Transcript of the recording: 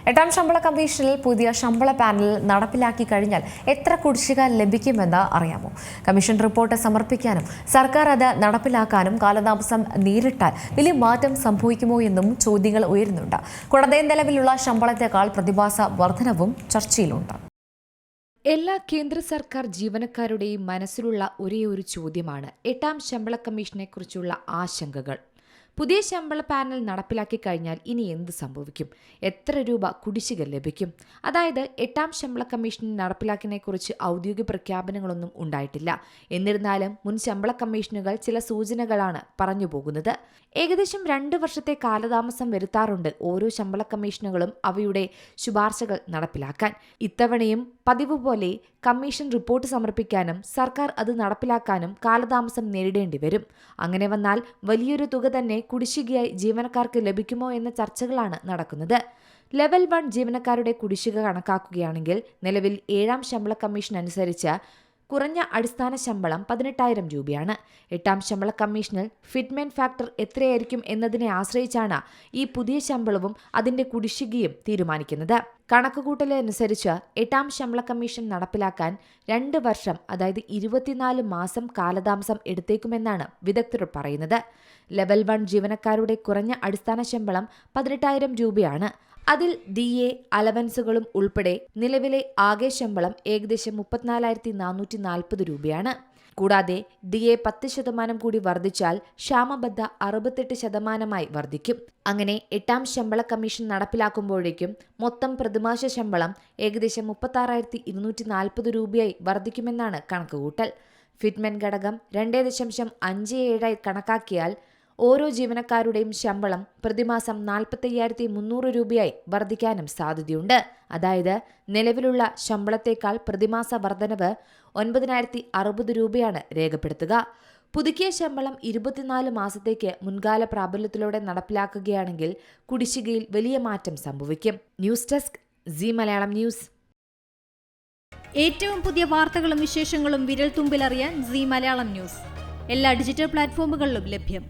8ാം ശമ്പള കമ്മീഷനിൽ പുതിയ ശമ്പള പാനൽ നടപ്പിലാക്കി കഴിഞ്ഞാൽ എത്ര കുടിശ്ശിക ലഭിക്കുമെന്ന് അറിയാമോ? കമ്മീഷൻ റിപ്പോർട്ട് സമർപ്പിക്കാനും സർക്കാർ അത് നടപ്പിലാക്കാനും കാലതാമസം നേരിട്ടാൽ വലിയ മാറ്റം സംഭവിക്കുമോ എന്നും ചോദ്യങ്ങൾ ഉയരുന്നുണ്ട്. കൂടാതെ നിലവിലുള്ള ശമ്പളത്തെക്കാൾ പ്രതിമാസ വർധനവും ചർച്ചയിലുണ്ട്. എല്ലാ കേന്ദ്ര സർക്കാർ ജീവനക്കാരുടെയും മനസ്സിലുള്ള ഒരേയൊരു ചോദ്യമാണ് 8ാം ശമ്പള കമ്മീഷനെക്കുറിച്ചുള്ള ആശങ്കകൾ. പുതിയ ശമ്പള പാനൽ നടപ്പിലാക്കി കഴിഞ്ഞാൽ ഇനി എന്ത് സംഭവിക്കും? എത്ര രൂപ കുടിശ്ശിക ലഭിക്കും? അതായത് 8ാം ശമ്പള കമ്മീഷൻ നടപ്പിലാക്കിയതിനെക്കുറിച്ച് ഔദ്യോഗിക പ്രഖ്യാപനങ്ങളൊന്നും ഉണ്ടായിട്ടില്ല. എന്നിരുന്നാലും മുൻ ശമ്പള കമ്മീഷനുകൾ ചില സൂചനകളാണ് പറഞ്ഞു പോകുന്നത്. ഏകദേശം 2 വർഷത്തെ കാലതാമസം വരുത്താറുണ്ട് ഓരോ ശമ്പള കമ്മീഷനുകളും അവയുടെ ശുപാർശകൾ നടപ്പിലാക്കാൻ. ഇത്തവണയും പതിവ് പോലെ കമ്മീഷൻ റിപ്പോർട്ട് സമർപ്പിക്കാനും സർക്കാർ അത് നടപ്പിലാക്കാനും കാലതാമസം നേരിടേണ്ടി വരും. അങ്ങനെ വന്നാൽ വലിയൊരു തുക തന്നെ കുടിശ്ശികയായി ജീവനക്കാർക്ക് ലഭിക്കുമോ എന്ന ചർച്ചകളാണ് നടക്കുന്നത്. ലെവൽ 1 ജീവനക്കാരുടെ കുടിശ്ശിക കണക്കാക്കുകയാണെങ്കിൽ നിലവിൽ 7ാം ശമ്പള കമ്മീഷൻ അനുസരിച്ച് കുറഞ്ഞ അടിസ്ഥാന ശമ്പളം 18,000 രൂപയാണ്. 8ാം ശമ്പള കമ്മീഷനിൽ ഫിറ്റ്മെന്റ് ഫാക്ടർ എത്രയായിരിക്കും എന്നതിനെ ആശ്രയിച്ചാണ് ഈ പുതിയ ശമ്പളവും അതിന്റെ കുടിശ്ശികയും തീരുമാനിക്കുന്നത്. കണക്കുകൂട്ടലനുസരിച്ച് 8ാം ശമ്പള കമ്മീഷൻ നടപ്പിലാക്കാൻ 2 വർഷം, അതായത് 24 മാസം കാലതാമസം എടുത്തേക്കുമെന്നാണ് വിദഗ്ധർ പറയുന്നത്. ലെവൽ 1 ജീവനക്കാരുടെ കുറഞ്ഞ അടിസ്ഥാന ശമ്പളം 18,000 രൂപയാണ്. അതിൽ DA അലവൻസുകളും ഉൾപ്പെടെ നിലവിലെ ആകെ ശമ്പളം ഏകദേശം 34,440 രൂപയാണ്. കൂടാതെ DA 10% കൂടി വർദ്ധിച്ചാൽ ക്ഷാമബദ്ധ 68% വർദ്ധിക്കും. അങ്ങനെ 8ാം ശമ്പള കമ്മീഷൻ നടപ്പിലാക്കുമ്പോഴേക്കും മൊത്തം പ്രതിമാസ ശമ്പളം ഏകദേശം 36,240 രൂപയായി വർദ്ധിക്കുമെന്നാണ് കണക്കുകൂട്ടൽ. ഫിറ്റ്മെന്റ് ഘടകം 2.57 കണക്കാക്കിയാൽ ഓരോ ജീവനക്കാരുടെയും ശമ്പളം പ്രതിമാസം 45,300 രൂപയായി വർദ്ധിക്കാനും സാധ്യതയുണ്ട്. അതായത് നിലവിലുള്ള ശമ്പളത്തേക്കാൾ പ്രതിമാസ വർധനവ് 9,060 രൂപയാണ് രേഖപ്പെടുത്തുക. പുതുക്കിയ ശമ്പളം 24 മാസത്തേക്ക് മുൻകാല പ്രാബല്യത്തിലൂടെ നടപ്പിലാക്കുകയാണെങ്കിൽ കുടിശ്ശികയിൽ വലിയ മാറ്റം സംഭവിക്കും. News desk Zee Malayalam news. ഏറ്റവും പുതിയ വാർത്തകളും വിശേഷങ്ങളും വിരൽ തുമ്പിലറിയാൻ സീ മലയാളം ന്യൂസ് എല്ലാ ഡിജിറ്റൽ പ്ലാറ്റ്ഫോമുകളിലും ലഭ്യം.